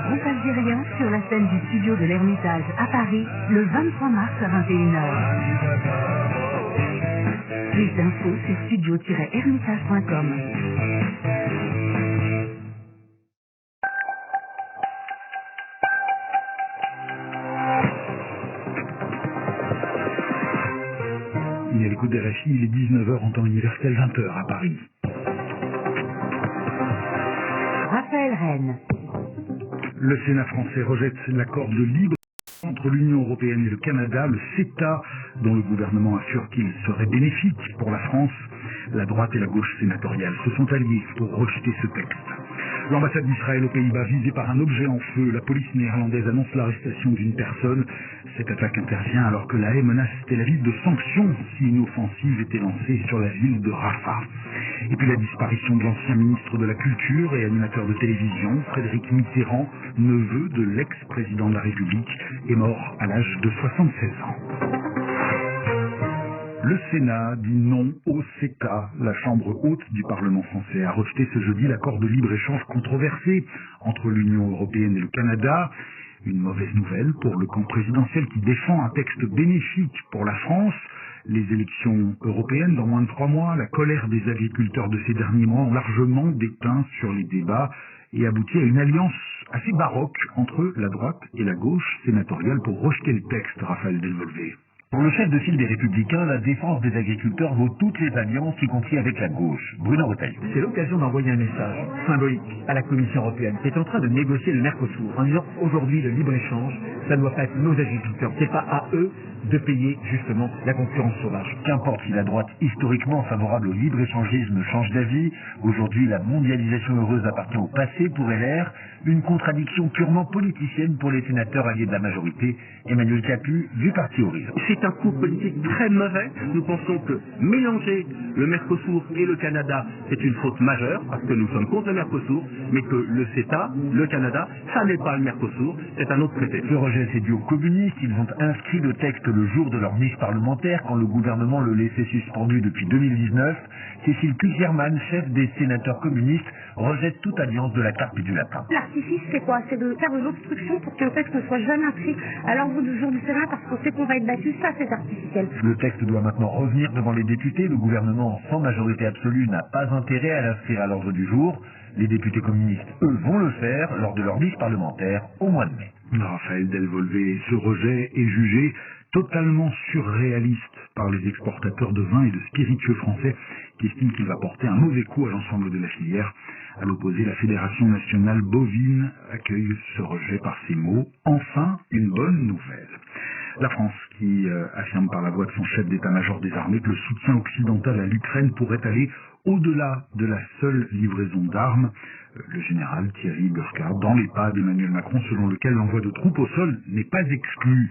groupe algérien sur la scène du studio de l'Ermitage à Paris le 23 mars à 21h. Plus d'infos sur studio-hermitage.com. Il est à l'écoute des RFI, il est 19h en temps universel, 20h à Paris. Raphaël Rennes. Le Sénat français rejette l'accord de libre entre l'Union européenne et le Canada, le CETA, dont le gouvernement assure qu'il serait bénéfique pour la France. La droite et la gauche sénatoriale se sont alliés pour rejeter ce texte. L'ambassade d'Israël aux Pays-Bas visée par un objet en feu. La police néerlandaise annonce l'arrestation d'une personne. Cette attaque intervient alors que la haie menace Tel Aviv de sanctions si une offensive était lancée sur la ville de Rafah. Et puis la disparition de l'ancien ministre de la Culture et animateur de télévision, Frédéric Mitterrand, neveu de l'ex-président de la République, est mort à l'âge de 76 ans. Le Sénat dit non au CETA. La Chambre haute du Parlement français a rejeté ce jeudi l'accord de libre-échange controversé entre l'Union européenne et le Canada. Une mauvaise nouvelle pour le camp présidentiel qui défend un texte bénéfique pour la France. Les élections européennes dans moins de 3 mois, la colère des agriculteurs de ces derniers mois ont largement déteint sur les débats et abouti à une alliance assez baroque entre la droite et la gauche sénatoriale pour rejeter le texte, Raphaël Delvolvé. Pour le chef de file des Républicains, la défense des agriculteurs vaut toutes les alliances, y compris avec la gauche. Bruno Retailleau. C'est l'occasion d'envoyer un message symbolique à la Commission européenne qui est en train de négocier le Mercosur en disant aujourd'hui le libre-échange, ça ne doit pas être nos agriculteurs, c'est pas à eux de payer justement la concurrence sauvage. Qu'importe si la droite historiquement favorable au libre-échangisme change d'avis, aujourd'hui la mondialisation heureuse appartient au passé pour LR, une contradiction purement politicienne pour les sénateurs alliés de la majorité, Emmanuel Capus du parti Horizon. C'est un coup politique très mauvais. Nous pensons que mélanger le Mercosur et le Canada, c'est une faute majeure, parce que nous sommes contre le Mercosur, mais que le CETA, le Canada, ça n'est pas le Mercosur, c'est un autre traité. Ce rejet s'est dû aux communistes, ils ont inscrit le texte le jour de leur niche parlementaire, quand le gouvernement le laissait suspendu depuis 2019. Cécile Cukierman, chef des sénateurs communistes, rejette toute alliance de la carpe et du lapin. L'artifice, c'est quoi? C'est de faire de l'obstruction pour qu'un texte ne soit jamais inscrit à l'ordre du jour du Sénat parce qu'on sait qu'on va être battu. Ça, c'est artificiel. Le texte doit maintenant revenir devant les députés. Le gouvernement, sans majorité absolue, n'a pas intérêt à l'inscrire à l'ordre du jour. Les députés communistes, eux, vont le faire lors de leur niche parlementaire au mois de mai. Raphaël Delvolvé, ce rejet est jugé totalement surréaliste par les exportateurs de vin et de spiritueux français qui estiment qu'il va porter un mauvais coup à l'ensemble de la filière. À l'opposé, la Fédération nationale bovine accueille ce rejet par ces mots. Enfin, une bonne nouvelle. La France qui affirme par la voix de son chef d'état-major des armées que le soutien occidental à l'Ukraine pourrait aller au-delà de la seule livraison d'armes. Le général Thierry Burkhardt dans les pas d'Emmanuel Macron, selon lequel l'envoi de troupes au sol n'est pas exclu.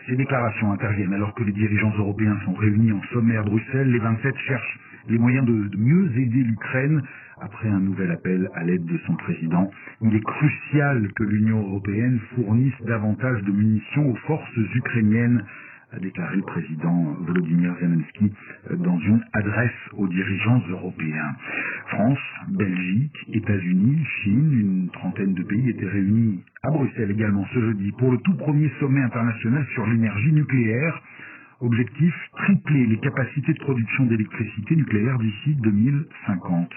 Ces déclarations interviennent alors que les dirigeants européens sont réunis en sommet à Bruxelles. Les 27 cherchent les moyens de mieux aider l'Ukraine après un nouvel appel à l'aide de son président. Il est crucial que l'Union européenne fournisse davantage de munitions aux forces ukrainiennes, a déclaré le président Volodymyr Zelensky dans une adresse aux dirigeants européens. France, Belgique, États-Unis, Chine, une trentaine de pays étaient réunis à Bruxelles également ce jeudi pour le tout premier sommet international sur l'énergie nucléaire. Objectif, tripler les capacités de production d'électricité nucléaire d'ici 2050.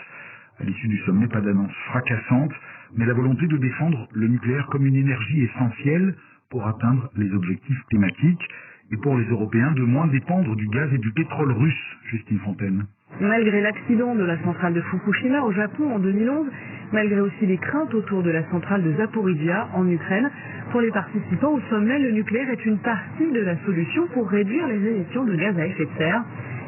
À l'issue du sommet, pas d'annonce fracassante, mais la volonté de défendre le nucléaire comme une énergie essentielle pour atteindre les objectifs climatiques et pour les Européens de moins dépendre du gaz et du pétrole russe, Justine Fontaine. Malgré l'accident de la centrale de Fukushima au Japon en 2011, malgré aussi les craintes autour de la centrale de Zaporizhia en Ukraine, pour les participants au sommet, le nucléaire est une partie de la solution pour réduire les émissions de gaz à effet de serre.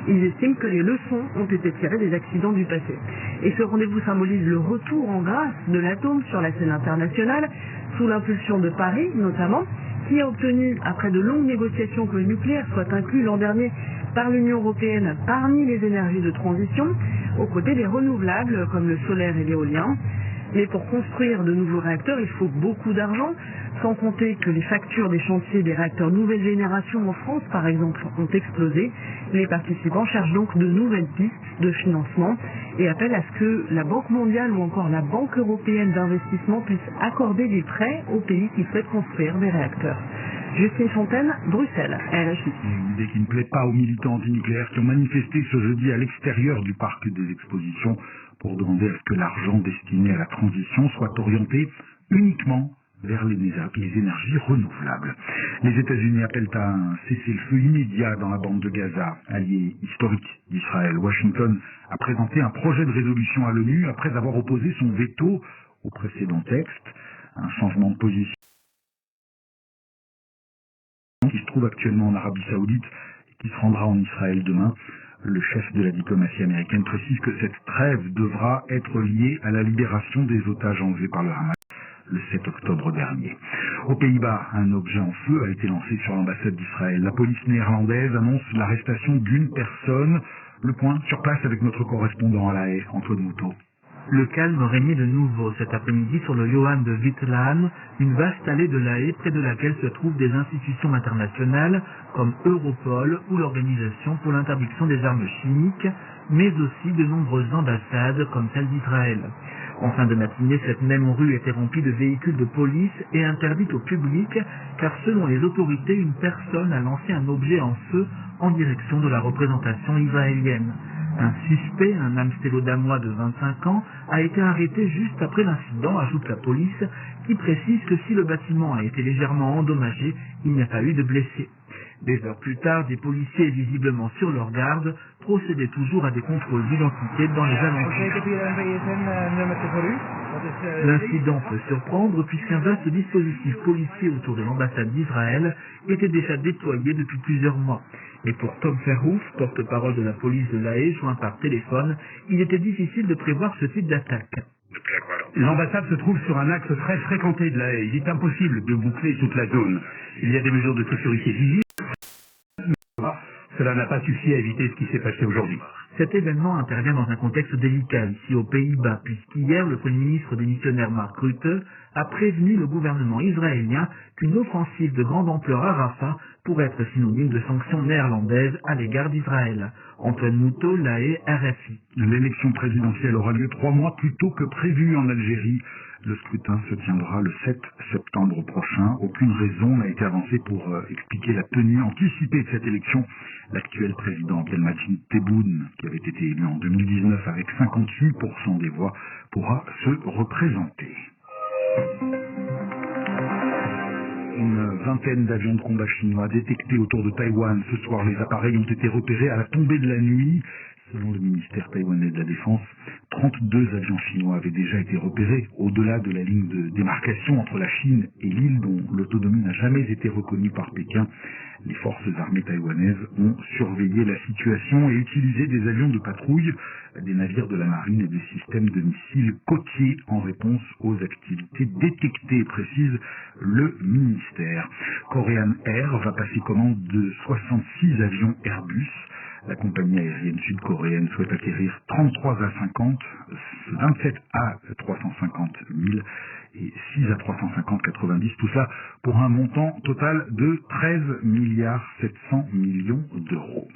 Ils estiment que les leçons ont été tirées des accidents du passé. Et ce rendez-vous symbolise le retour en grâce de l'atome sur la scène internationale, sous l'impulsion de Paris notamment, qui a obtenu, après de longues négociations, que le nucléaire soit inclus l'an dernier par l'Union européenne parmi les énergies de transition, aux côtés des renouvelables comme le solaire et l'éolien. Mais pour construire de nouveaux réacteurs, il faut beaucoup d'argent, sans compter que les factures des chantiers des réacteurs nouvelle génération en France, par exemple, ont explosé. Les participants cherchent donc de nouvelles pistes de financement et appellent à ce que la Banque mondiale ou encore la Banque européenne d'investissement puissent accorder des prêts aux pays qui souhaitent construire des réacteurs. Justine Fontaine, Bruxelles, RFI. Une idée qui ne plaît pas aux militants antinucléaires qui ont manifesté ce jeudi à l'extérieur du parc des expositions pour demander à ce que l'argent destiné à la transition soit orienté uniquement vers les énergies renouvelables. Les États-Unis appellent à un cessez-le-feu immédiat dans la bande de Gaza, allié historique d'Israël. Washington a présenté un projet de résolution à l'ONU après avoir opposé son veto au précédent texte. Un changement de position qui se trouve actuellement en Arabie Saoudite et qui se rendra en Israël demain. Le chef de la diplomatie américaine précise que cette trêve devra être liée à la libération des otages enlevés par le Hamas le 7 octobre dernier. Aux Pays-Bas, un objet en feu a été lancé sur l'ambassade d'Israël. La police néerlandaise annonce l'arrestation d'une personne. Le point sur place avec notre correspondant à La Haye, Antoine Moutot. Le calme régnait de nouveau cet après-midi sur le Johan de Wittlaan, une vaste allée de La Haye près de laquelle se trouvent des institutions internationales comme Europol ou l'Organisation pour l'interdiction des armes chimiques, mais aussi de nombreuses ambassades comme celle d'Israël. En fin de matinée, cette même rue était remplie de véhicules de police et interdite au public, car selon les autorités, une personne a lancé un objet en feu en direction de la représentation israélienne. Un suspect, un Amstélo-Damois de 25 ans, a été arrêté juste après l'incident, ajoute la police, qui précise que si le bâtiment a été légèrement endommagé, il n'y a pas eu de blessés. Des heures plus tard, des policiers visiblement sur leur garde procédaient toujours à des contrôles d'identité dans les alentours. L'incident peut surprendre puisqu'un vaste dispositif policier autour de l'ambassade d'Israël était déjà déployé depuis plusieurs mois. Mais pour Tom Verhoef, porte-parole de la police de La Haye, joint par téléphone, il était difficile de prévoir ce type d'attaque. L'ambassade se trouve sur un axe très fréquenté de La Haye. Il est impossible de boucler toute la zone. Il y a des mesures de sécurité visibles. Cela n'a pas suffi à éviter ce qui s'est passé aujourd'hui. Cet événement intervient dans un contexte délicat ici aux Pays-Bas, puisqu'hier, le Premier ministre démissionnaire Mark Rutte a prévenu le gouvernement israélien qu'une offensive de grande ampleur à Rafah pourrait être synonyme de sanctions néerlandaises à l'égard d'Israël. Antoine Moutot, La Haye, RFI. L'élection présidentielle aura lieu 3 mois plus tôt que prévu en Algérie. Le scrutin se tiendra le 7 septembre prochain. Aucune raison n'a été avancée pour expliquer la tenue anticipée de cette élection. L'actuel président Abdelmadjid Tebboune, qui avait été élu en 2019 avec 58% des voix, pourra se représenter. Une vingtaine d'avions de combat chinois détectés autour de Taïwan. Ce soir, les appareils ont été repérés à la tombée de la nuit. Selon le ministère taïwanais de la Défense, 32 avions chinois avaient déjà été repérés au-delà de la ligne de démarcation entre la Chine et l'île dont l'autonomie n'a jamais été reconnue par Pékin. Les forces armées taïwanaises ont surveillé la situation et utilisé des avions de patrouille, des navires de la marine et des systèmes de missiles côtiers en réponse aux activités détectées, précise le ministère. Korean Air va passer commande de 66 avions Airbus. La compagnie aérienne sud-coréenne souhaite acquérir 33 A50, 27 A350 000 et 6 A350 90, tout ça pour un montant total de 13 milliards 700 millions d'euros.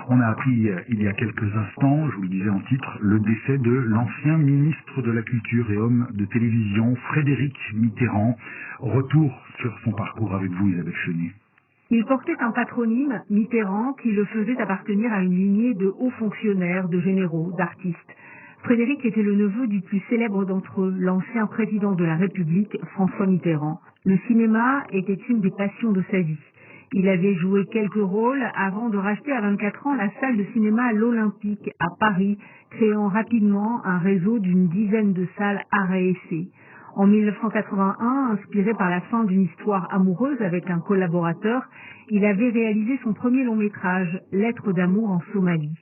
On a appris il y a quelques instants, je vous le disais en titre, le décès de l'ancien ministre de la Culture et homme de télévision, Frédéric Mitterrand. Retour sur son parcours avec vous, Isabelle Chenier. Il portait un patronyme, Mitterrand, qui le faisait appartenir à une lignée de hauts fonctionnaires, de généraux, d'artistes. Frédéric était le neveu du plus célèbre d'entre eux, l'ancien président de la République, François Mitterrand. Le cinéma était une des passions de sa vie. Il avait joué quelques rôles avant de racheter à 24 ans la salle de cinéma à l'Olympique, à Paris, créant rapidement un réseau d'une dizaine de salles art et essai. En 1981, inspiré par la fin d'une histoire amoureuse avec un collaborateur, il avait réalisé son premier long-métrage, Lettres d'amour en Somalie.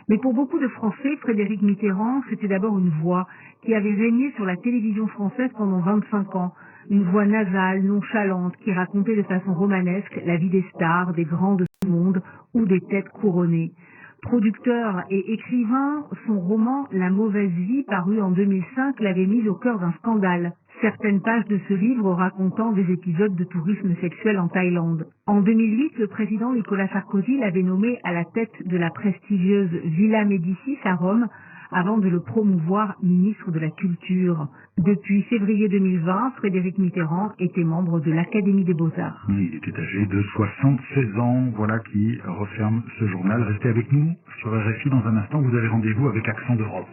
Mais pour beaucoup de Français, Frédéric Mitterrand, c'était d'abord une voix qui avait régné sur la télévision française pendant 25 ans. Une voix nasale, nonchalante, qui racontait de façon romanesque la vie des stars, des grands de ce monde ou des têtes couronnées. Producteur et écrivain, son roman La mauvaise vie, paru en 2005, l'avait mis au cœur d'un scandale. Certaines pages de ce livre racontant des épisodes de tourisme sexuel en Thaïlande. En 2008, le président Nicolas Sarkozy l'avait nommé à la tête de la prestigieuse Villa Médicis à Rome, avant de le promouvoir ministre de la Culture. Depuis février 2020, Frédéric Mitterrand était membre de l'Académie des Beaux-Arts. Il était âgé de 76 ans, voilà qui referme ce journal. Restez avec nous sur RFI dans un instant, vous avez rendez-vous avec Accent d'Europe.